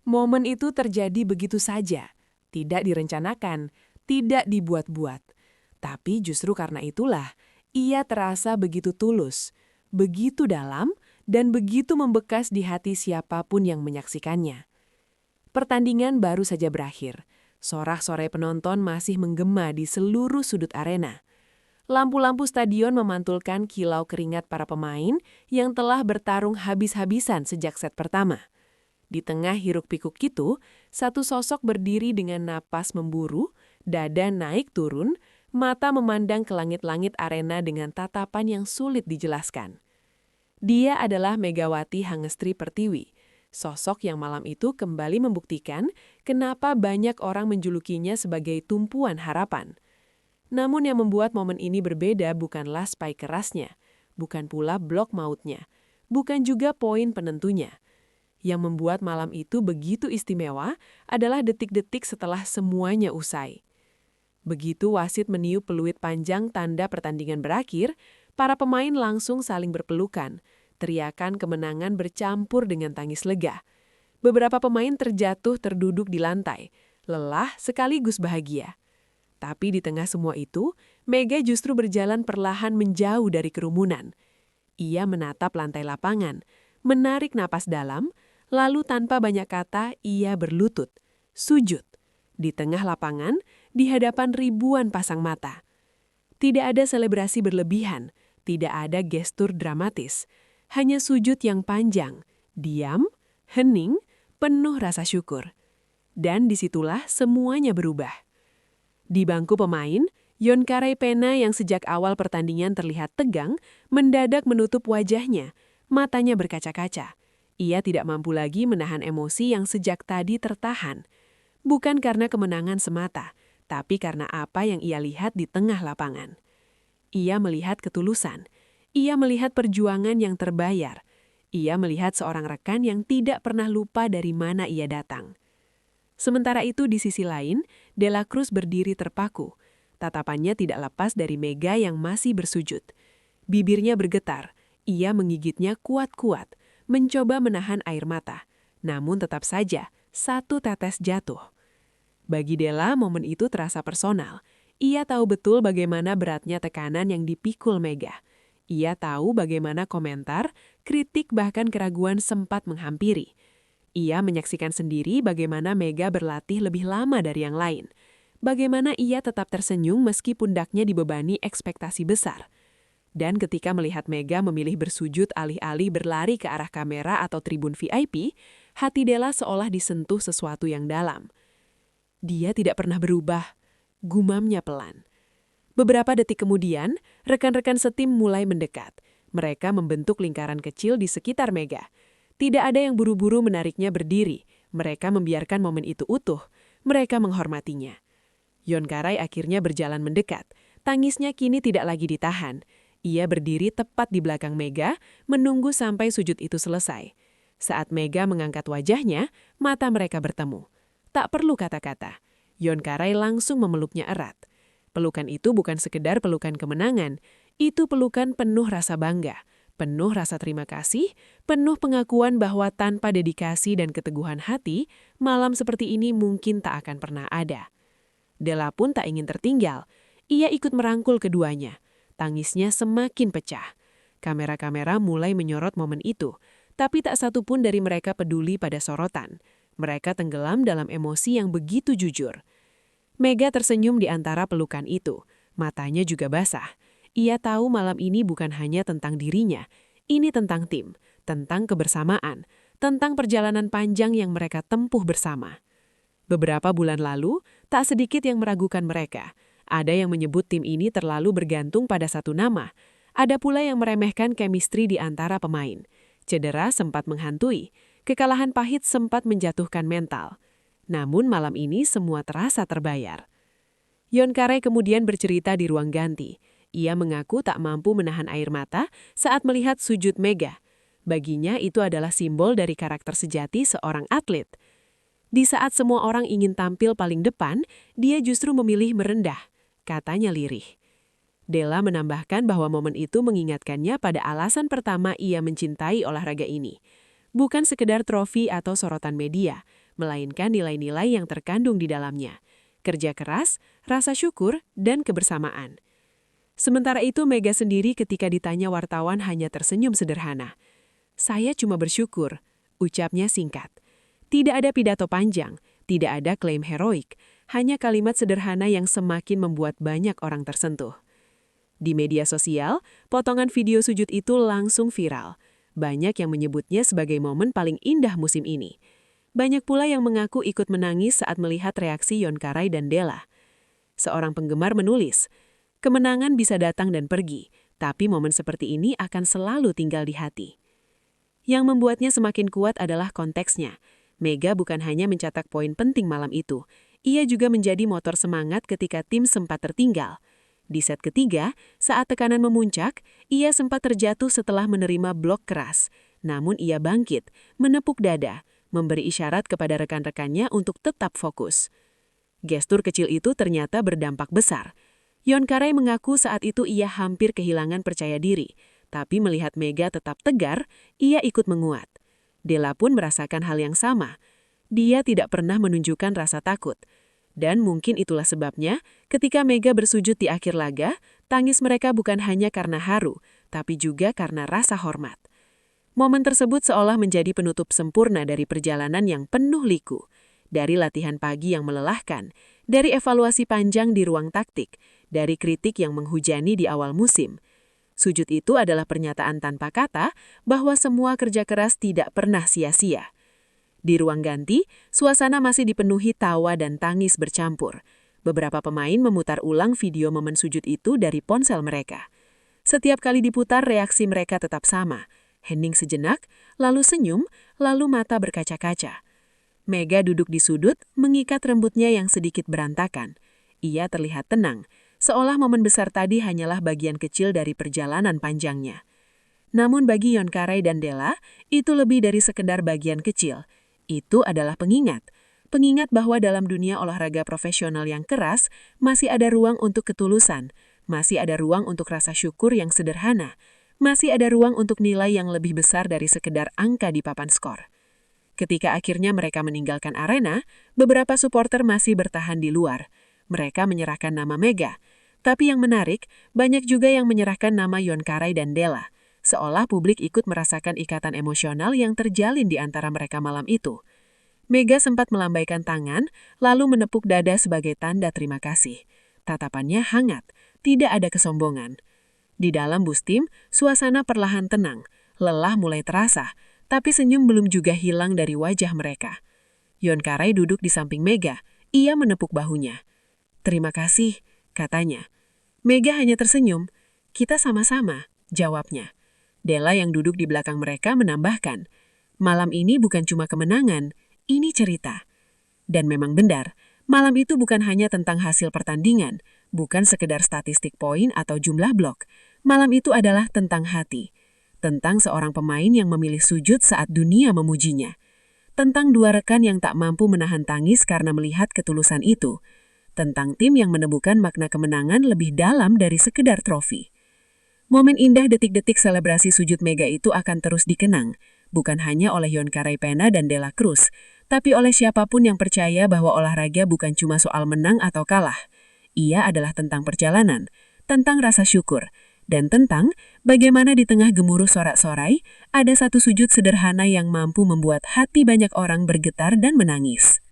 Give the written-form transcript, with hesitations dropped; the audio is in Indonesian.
Momen itu terjadi begitu saja, tidak direncanakan, tidak dibuat-buat. Tapi justru karena itulah, ia terasa begitu tulus, begitu dalam, dan begitu membekas di hati siapapun yang menyaksikannya. Pertandingan baru saja berakhir. Sorak-sorai penonton masih menggema di seluruh sudut arena. Lampu-lampu stadion memantulkan kilau keringat para pemain yang telah bertarung habis-habisan sejak set pertama. Di tengah hiruk-pikuk itu, satu sosok berdiri dengan napas memburu, dada naik turun, mata memandang ke langit-langit arena dengan tatapan yang sulit dijelaskan. Dia adalah Megawati Hangestri Pertiwi, sosok yang malam itu kembali membuktikan kenapa banyak orang menjulukinya sebagai tumpuan harapan. Namun yang membuat momen ini berbeda bukanlah spike kerasnya, bukan pula blok mautnya, bukan juga poin penentunya. Yang membuat malam itu begitu istimewa adalah detik-detik setelah semuanya usai. Begitu wasit meniup peluit panjang tanda pertandingan berakhir, para pemain langsung saling berpelukan, teriakan kemenangan bercampur dengan tangis lega. Beberapa pemain terjatuh terduduk di lantai, lelah sekaligus bahagia. Tapi di tengah semua itu, Mega justru berjalan perlahan menjauh dari kerumunan. Ia menatap lantai lapangan, menarik napas dalam, lalu tanpa banyak kata ia berlutut, sujud. Di tengah lapangan, di hadapan ribuan pasang mata. Tidak ada selebrasi berlebihan, tidak ada gestur dramatis. Hanya sujud yang panjang, diam, hening, penuh rasa syukur. Dan disitulah semuanya berubah. Di bangku pemain, Yonkarai Pena yang sejak awal pertandingan terlihat tegang, mendadak menutup wajahnya, matanya berkaca-kaca. Ia tidak mampu lagi menahan emosi yang sejak tadi tertahan. Bukan karena kemenangan semata, tapi karena apa yang ia lihat di tengah lapangan. Ia melihat ketulusan, ia melihat perjuangan yang terbayar, ia melihat seorang rekan yang tidak pernah lupa dari mana ia datang. Sementara itu di sisi lain, De La Cruz berdiri terpaku. Tatapannya tidak lepas dari Mega yang masih bersujud. Bibirnya bergetar, ia menggigitnya kuat-kuat, mencoba menahan air mata. Namun tetap saja, satu tetes jatuh. Bagi Della, momen itu terasa personal. Ia tahu betul bagaimana beratnya tekanan yang dipikul Mega. Ia tahu bagaimana komentar, kritik bahkan keraguan sempat menghampiri. Ia menyaksikan sendiri bagaimana Mega berlatih lebih lama dari yang lain. Bagaimana ia tetap tersenyum meski pundaknya dibebani ekspektasi besar. Dan ketika melihat Mega memilih bersujud alih-alih berlari ke arah kamera atau tribun VIP, hati Della seolah disentuh sesuatu yang dalam. Dia tidak pernah berubah, gumamnya pelan. Beberapa detik kemudian, rekan-rekan setim mulai mendekat. Mereka membentuk lingkaran kecil di sekitar Mega. Tidak ada yang buru-buru menariknya berdiri. Mereka membiarkan momen itu utuh. Mereka menghormatinya. Yonkarai akhirnya berjalan mendekat. Tangisnya kini tidak lagi ditahan. Ia berdiri tepat di belakang Mega, menunggu sampai sujud itu selesai. Saat Mega mengangkat wajahnya, mata mereka bertemu. Tak perlu kata-kata. Yonkarai langsung memeluknya erat. Pelukan itu bukan sekedar pelukan kemenangan. Itu pelukan penuh rasa bangga. Penuh rasa terima kasih, penuh pengakuan bahwa tanpa dedikasi dan keteguhan hati, malam seperti ini mungkin tak akan pernah ada. Della pun tak ingin tertinggal. Ia ikut merangkul keduanya. Tangisnya semakin pecah. Kamera-kamera mulai menyorot momen itu, tapi tak satu pun dari mereka peduli pada sorotan. Mereka tenggelam dalam emosi yang begitu jujur. Mega tersenyum di antara pelukan itu. Matanya juga basah. Ia tahu malam ini bukan hanya tentang dirinya, ini tentang tim, tentang kebersamaan, tentang perjalanan panjang yang mereka tempuh bersama. Beberapa bulan lalu, tak sedikit yang meragukan mereka. Ada yang menyebut tim ini terlalu bergantung pada satu nama. Ada pula yang meremehkan chemistry di antara pemain. Cedera sempat menghantui, kekalahan pahit sempat menjatuhkan mental. Namun malam ini semua terasa terbayar. Yonkarai kemudian bercerita di ruang ganti. Ia mengaku tak mampu menahan air mata saat melihat sujud Mega. Baginya itu adalah simbol dari karakter sejati seorang atlet. Di saat semua orang ingin tampil paling depan, dia justru memilih merendah, katanya lirih. Della menambahkan bahwa momen itu mengingatkannya pada alasan pertama ia mencintai olahraga ini. Bukan sekedar trofi atau sorotan media, melainkan nilai-nilai yang terkandung di dalamnya. Kerja keras, rasa syukur, dan kebersamaan. Sementara itu Mega sendiri ketika ditanya wartawan hanya tersenyum sederhana. "Saya cuma bersyukur," ucapnya singkat. Tidak ada pidato panjang, tidak ada klaim heroik, hanya kalimat sederhana yang semakin membuat banyak orang tersentuh. Di media sosial, potongan video sujud itu langsung viral. Banyak yang menyebutnya sebagai momen paling indah musim ini. Banyak pula yang mengaku ikut menangis saat melihat reaksi Yonkarai dan Della. Seorang penggemar menulis, "Kemenangan bisa datang dan pergi, tapi momen seperti ini akan selalu tinggal di hati." Yang membuatnya semakin kuat adalah konteksnya. Mega bukan hanya mencetak poin penting malam itu, ia juga menjadi motor semangat ketika tim sempat tertinggal. Di set ketiga, saat tekanan memuncak, ia sempat terjatuh setelah menerima blok keras. Namun ia bangkit, menepuk dada, memberi isyarat kepada rekan-rekannya untuk tetap fokus. Gestur kecil itu ternyata berdampak besar. Yonkarai mengaku saat itu ia hampir kehilangan percaya diri, tapi melihat Mega tetap tegar, ia ikut menguat. Della pun merasakan hal yang sama. Dia tidak pernah menunjukkan rasa takut. Dan mungkin itulah sebabnya, ketika Mega bersujud di akhir laga, tangis mereka bukan hanya karena haru, tapi juga karena rasa hormat. Momen tersebut seolah menjadi penutup sempurna dari perjalanan yang penuh liku. Dari latihan pagi yang melelahkan, dari evaluasi panjang di ruang taktik, dari kritik yang menghujani di awal musim. Sujud itu adalah pernyataan tanpa kata bahwa semua kerja keras tidak pernah sia-sia. Di ruang ganti, suasana masih dipenuhi tawa dan tangis bercampur. Beberapa pemain memutar ulang video momen sujud itu dari ponsel mereka. Setiap kali diputar, reaksi mereka tetap sama. Hening sejenak, lalu senyum, lalu mata berkaca-kaca. Mega duduk di sudut, mengikat rambutnya yang sedikit berantakan. Ia terlihat tenang, seolah momen besar tadi hanyalah bagian kecil dari perjalanan panjangnya. Namun bagi Yonkarai dan Della, itu lebih dari sekedar bagian kecil. Itu adalah pengingat. Pengingat bahwa dalam dunia olahraga profesional yang keras, masih ada ruang untuk ketulusan, masih ada ruang untuk rasa syukur yang sederhana, masih ada ruang untuk nilai yang lebih besar dari sekedar angka di papan skor. Ketika akhirnya mereka meninggalkan arena, beberapa supporter masih bertahan di luar. Mereka menyerahkan nama Mega. Tapi yang menarik, banyak juga yang menyerahkan nama Yonkarai dan Della. Seolah publik ikut merasakan ikatan emosional yang terjalin di antara mereka malam itu. Mega sempat melambaikan tangan, lalu menepuk dada sebagai tanda terima kasih. Tatapannya hangat, tidak ada kesombongan. Di dalam bus tim, suasana perlahan tenang. Lelah mulai terasa, tapi senyum belum juga hilang dari wajah mereka. Yonkarai duduk di samping Mega. Ia menepuk bahunya. "Terima kasih," katanya. Mega hanya tersenyum. "Kita sama-sama," jawabnya. Della yang duduk di belakang mereka menambahkan, "Malam ini bukan cuma kemenangan, ini cerita." Dan memang benar, malam itu bukan hanya tentang hasil pertandingan, bukan sekedar statistik poin atau jumlah blok. Malam itu adalah tentang hati. Tentang seorang pemain yang memilih sujud saat dunia memujinya. Tentang dua rekan yang tak mampu menahan tangis karena melihat ketulusan itu. Tentang tim yang menemukan makna kemenangan lebih dalam dari sekedar trofi. Momen indah detik-detik selebrasi sujud Mega itu akan terus dikenang, bukan hanya oleh Yonkarai Pena dan Della Cruz, tapi oleh siapapun yang percaya bahwa olahraga bukan cuma soal menang atau kalah. Ia adalah tentang perjalanan, tentang rasa syukur, dan tentang bagaimana di tengah gemuruh sorak-sorai, ada satu sujud sederhana yang mampu membuat hati banyak orang bergetar dan menangis.